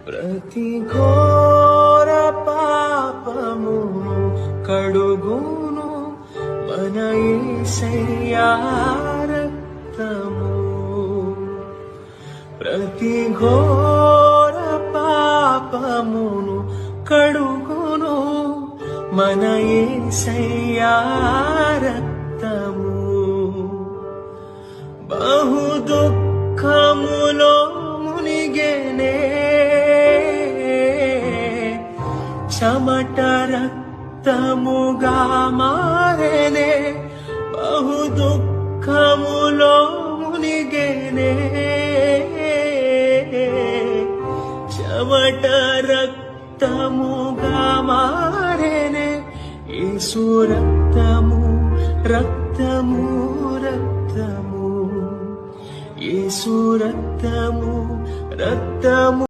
ప్రతి ఘోర పాపమును కడుగును మన యేసయ్యా రక్తము. ప్రతి ఘోర పాపమును కడుగును మన యేసయ్యా రక్తము. బహు దుఃఖములో మునిగెనే చెమట రక్తముగా మారెనే. బహు దుఃఖములో మునిగెనే చెమట రక్తముగా మారెనే. యేసు రక్తము రక్తము రక్తము, యేసు రక్తము రక్తము.